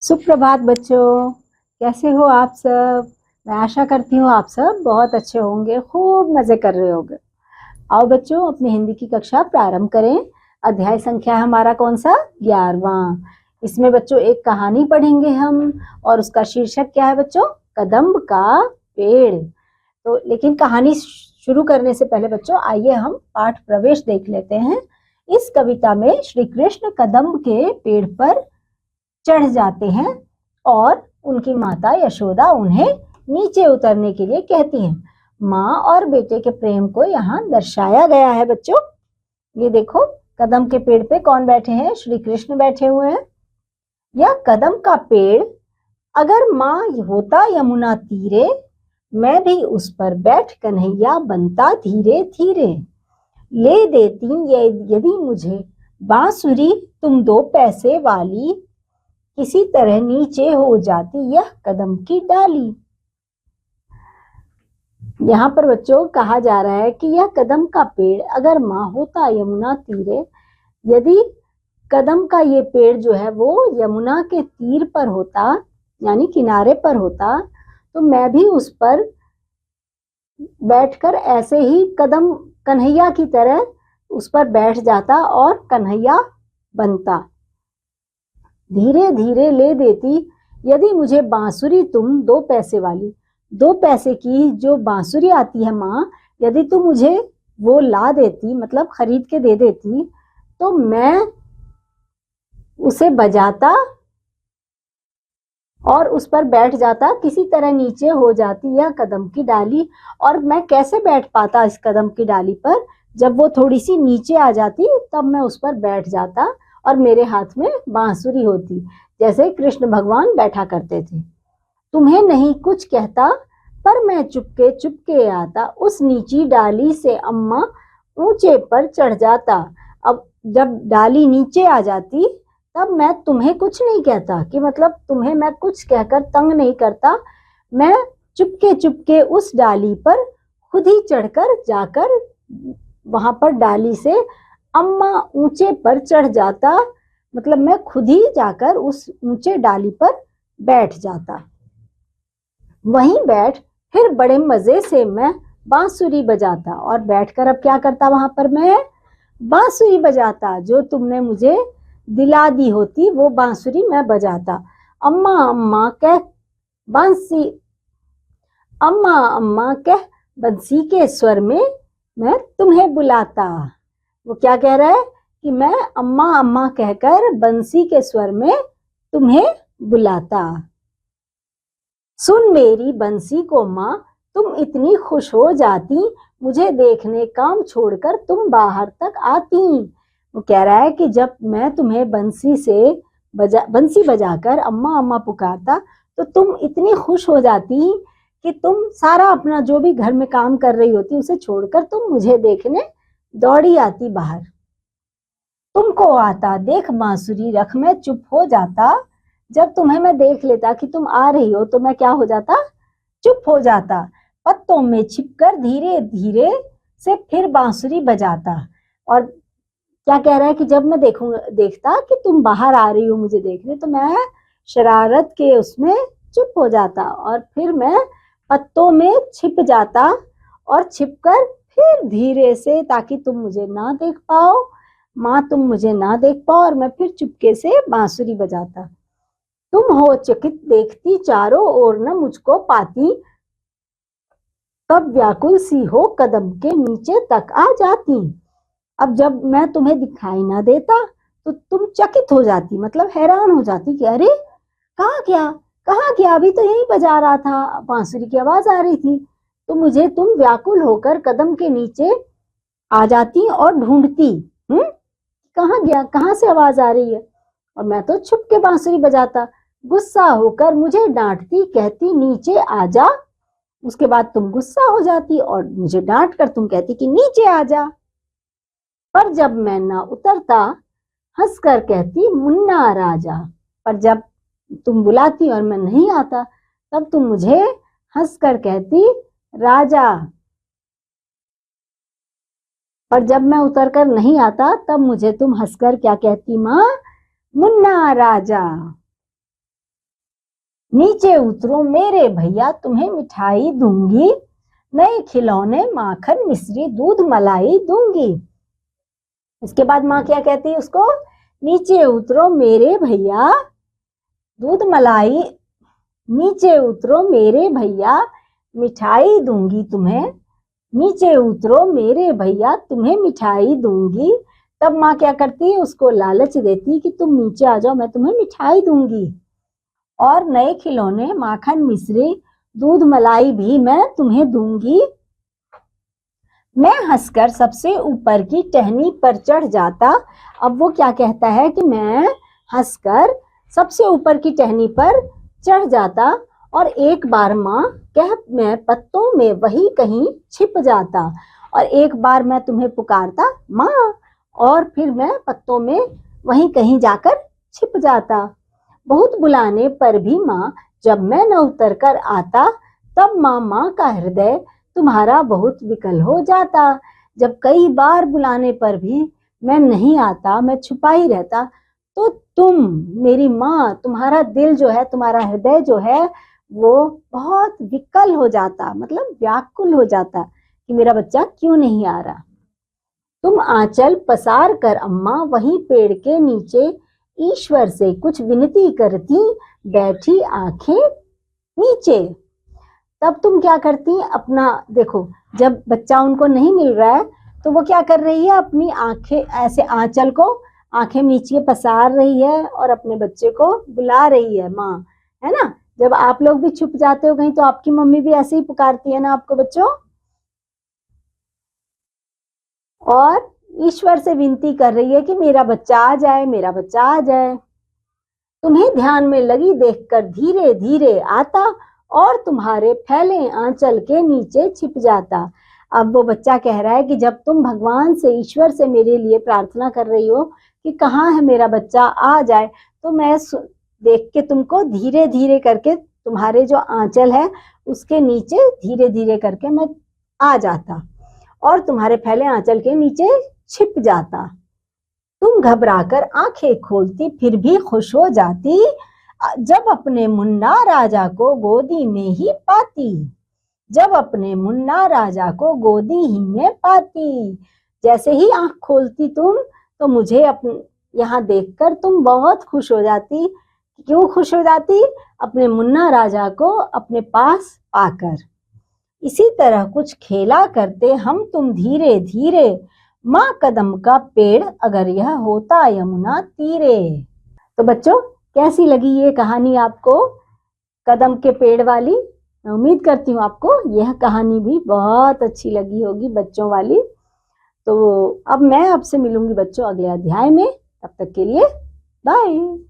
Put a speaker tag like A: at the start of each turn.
A: सुप्रभात बच्चों। कैसे हो आप सब। मैं आशा करती हूँ आप सब बहुत अच्छे होंगे, खूब मजे कर रहे होंगे। आओ बच्चों, अपनी हिंदी की कक्षा प्रारंभ करें। अध्याय संख्या हमारा कौन सा? 11वां। इसमें बच्चों एक कहानी पढ़ेंगे हम, और उसका शीर्षक क्या है बच्चों? कदम्ब का पेड़। तो लेकिन कहानी शुरू करने से पहले बच्चों आइए हम पाठ प्रवेश देख लेते हैं। इस कविता में श्री कृष्ण कदम्ब के पेड़ पर चढ़ जाते हैं और उनकी माता यशोदा उन्हें नीचे उतरने के लिए कहती हैं। माँ और बेटे के प्रेम को यहाँ दर्शाया गया है बच्चों। ये देखो, कदम के पेड़ पे कौन बैठे हैं? श्री कृष्ण बैठे हुए हैं। यह कदम का पेड़ अगर माँ होता यमुना तीरे, मैं भी उस पर बैठ कन्हैया बनता धीरे धीरे। ले देती यदि मुझे बांसुरी तुम 2 पैसे वाली, किसी तरह नीचे हो जाती यह कदम की डाली। यहाँ पर बच्चों कहा जा रहा है कि यह कदम का पेड़ अगर माँ होता यमुना तीरे, यदि कदम का ये पेड़ जो है वो यमुना के तीर पर होता, यानी किनारे पर होता, तो मैं भी उस पर बैठकर ऐसे ही कदम कन्हैया की तरह उस पर बैठ जाता और कन्हैया बनता। धीरे धीरे ले देती यदि मुझे बांसुरी तुम 2 पैसे वाली। 2 पैसे की जो बांसुरी आती है माँ, यदि तुम मुझे वो ला देती, मतलब खरीद के दे देती, तो मैं उसे बजाता और उस पर बैठ जाता, किसी तरह नीचे हो जाती यह कदम की डाली। और मैं कैसे बैठ पाता इस कदम की डाली पर? जब वो थोड़ी सी नीचे आ जाती तब मैं उस पर बैठ जाता और मेरे हाथ में बांसुरी होती, जैसे कृष्ण भगवान बैठा करते थे। तुम्हें नहीं कुछ कहता पर मैं चुपके चुपके आता, उस नीची डाली से अम्मा ऊंचे पर चढ़ जाता। अब जब डाली नीचे आ जाती तब मैं तुम्हें कुछ नहीं कहता, कि मतलब तुम्हें मैं कुछ कहकर तंग नहीं करता। मैं चुपके चुपके उस डाली पर खुद ही चढ़कर जाकर वहां पर डाली से अम्मा ऊंचे पर चढ़ जाता, मतलब मैं खुद ही जाकर उस ऊंचे डाली पर बैठ जाता। वहीं बैठ फिर बड़े मजे से मैं बांसुरी बजाता, और बैठकर अब क्या करता? वहां पर मैं बांसुरी बजाता, जो तुमने मुझे दिला दी होती वो बांसुरी मैं बजाता। अम्मा अम्मा कह बांसी, अम्मा अम्मा कह बंसी के स्वर में मैं तुम्हें बुलाता। वो क्या कह रहा है कि मैं अम्मा अम्मा कहकर बंसी के स्वर में तुम्हें बुलाता। सुन मेरी बंसी को माँ, तुम इतनी खुश हो जाती, मुझे देखने काम छोड़कर तुम बाहर तक आती। वो कह रहा है कि जब मैं तुम्हें बंसी बजाकर अम्मा अम्मा पुकारता, तो तुम इतनी खुश हो जाती कि तुम सारा अपना जो भी घर में काम कर रही होती उसे छोड़कर तुम मुझे देखने दौड़ी आती बाहर। तुमको आता देख बांसुरी रख मैं चुप हो जाता, जब तुम्हें मैं देख लेता कि तुम आ रही हो तो मैं क्या हो जाता? चुप हो जाता। पत्तों में छिपकर धीरे धीरे से फिर बांसुरी बजाता। और क्या कह रहा है कि जब मैं देखता कि तुम बाहर आ रही हो मुझे देखने, तो मैं शरारत के उसमें चुप हो जाता और फिर मैं पत्तों में छिप जाता, और छिपकर फिर धीरे से, ताकि तुम मुझे ना देख पाओ माँ, तुम मुझे ना देख पाओ, और मैं फिर चुपके से बांसुरी बजाता। तुम हो चकित देखती चारों ओर न मुझको पाती, तब व्याकुल सी हो कदम के नीचे तक आ जाती। अब जब मैं तुम्हें दिखाई ना देता तो तुम चकित हो जाती, मतलब हैरान हो जाती कि अरे कहाँ गया, कहाँ गया, अभी तो यहीं बजा रहा था, बांसुरी की आवाज आ रही थी। तो मुझे तुम व्याकुल होकर कदम के नीचे आ जाती और ढूंढती, कहाँ गया, कहाँ से आवाज आ रही है। और मैं तो छुप के बांसुरी बजाता। गुस्सा होकर मुझे डांटती, कहती नीचे आ जा। उसके बाद तुम गुस्सा हो जाती और मुझे डांट कर तुम कहती कि नीचे आ जा। पर जब मैं ना उतरता, हंसकर कहती मुन्ना राजा। पर जब तुम बुलाती और मैं नहीं आता, तब तुम मुझे हंसकर कहती राजा। पर जब मैं उतरकर नहीं आता तब मुझे तुम हंसकर क्या कहती माँ? मुन्ना राजा। नीचे उतरो मेरे भैया तुम्हें मिठाई दूंगी, नए खिलौने माखन मिश्री दूध मलाई दूंगी। इसके बाद माँ क्या कहती है उसको, नीचे उतरो मेरे भैया दूध मलाई, नीचे उतरो मेरे भैया मिठाई दूंगी तुम्हें, नीचे उतरो मेरे भैया तुम्हें मिठाई दूंगी। तब माँ क्या करती है, उसको लालच देती कि तुम नीचे आ जाओ, मैं तुम्हें मिठाई दूंगी और नए खिलौने माखन मिश्री दूध मलाई भी मैं तुम्हें दूंगी। मैं हंसकर सबसे ऊपर की टहनी पर चढ़ जाता। अब वो क्या कहता है कि मैं हंसकर सबसे ऊपर की टहनी पर चढ़ जाता और एक बार माँ कह मैं पत्तों में वही कहीं छिप जाता, और एक बार मैं तुम्हें पुकारता माँ, और फिर मैं पत्तों में वहीं कहीं जाकर छिप जाता। बहुत बुलाने पर भी माँ जब मैं न उतर कर आता, तब माँ का हृदय तुम्हारा बहुत विकल हो जाता। जब कई बार बुलाने पर भी मैं नहीं आता, मैं छुपा ही रहता, तो तुम मेरी माँ, तुम्हारा दिल जो है, तुम्हारा हृदय जो है वो बहुत विकल हो जाता, मतलब व्याकुल हो जाता कि मेरा बच्चा क्यों नहीं आ रहा। तुम आंचल पसार कर अम्मा वहीं पेड़ के नीचे ईश्वर से कुछ विनती करती, बैठी आंखें नीचे। तब तुम क्या करती, अपना देखो, जब बच्चा उनको नहीं मिल रहा है तो वो क्या कर रही है, अपनी आंखें ऐसे आंचल को आंखें नीचे पसार रही है और अपने बच्चे को बुला रही है माँ, है ना। जब आप लोग भी छुप जाते हो कहीं तो आपकी मम्मी भी ऐसे ही पुकारती है ना आपको बच्चों, और ईश्वर से विनती कर रही है कि मेरा बच्चा आ जाए, मेरा बच्चा आ जाए। तुम्हें ध्यान में लगी देखकर धीरे धीरे आता और तुम्हारे फैले आंचल के नीचे छिप जाता। अब वो बच्चा कह रहा है कि जब तुम भगवान से, ईश्वर से मेरे लिए प्रार्थना कर रही हो कि कहाँ है मेरा बच्चा, आ जाए, तो मैं देख के तुमको धीरे धीरे करके तुम्हारे जो आंचल है उसके नीचे धीरे धीरे करके मैं आ जाता और तुम्हारे फैले आंचल के नीचे छिप जाता। तुम घबराकर आंखें खोलती फिर भी खुश हो जाती जब अपने मुन्ना राजा को गोदी में ही पाती, जब अपने मुन्ना राजा को गोदी ही में पाती। जैसे ही आंख खोलती तुम तो मुझे यहाँ देखकर तुम बहुत खुश हो जाती। क्यों खुश हो जाती, अपने मुन्ना राजा को अपने पास पाकर। इसी तरह कुछ खेला करते हम तुम धीरे धीरे, माँ कदम का पेड़ अगर यह होता यमुना तीरे। तो बच्चों कैसी लगी ये कहानी आपको, कदम के पेड़ वाली। मैं उम्मीद करती हूँ आपको यह कहानी भी बहुत अच्छी लगी होगी बच्चों वाली। तो अब मैं आपसे मिलूंगी बच्चों अगले अध्याय में, तब तक के लिए बाय।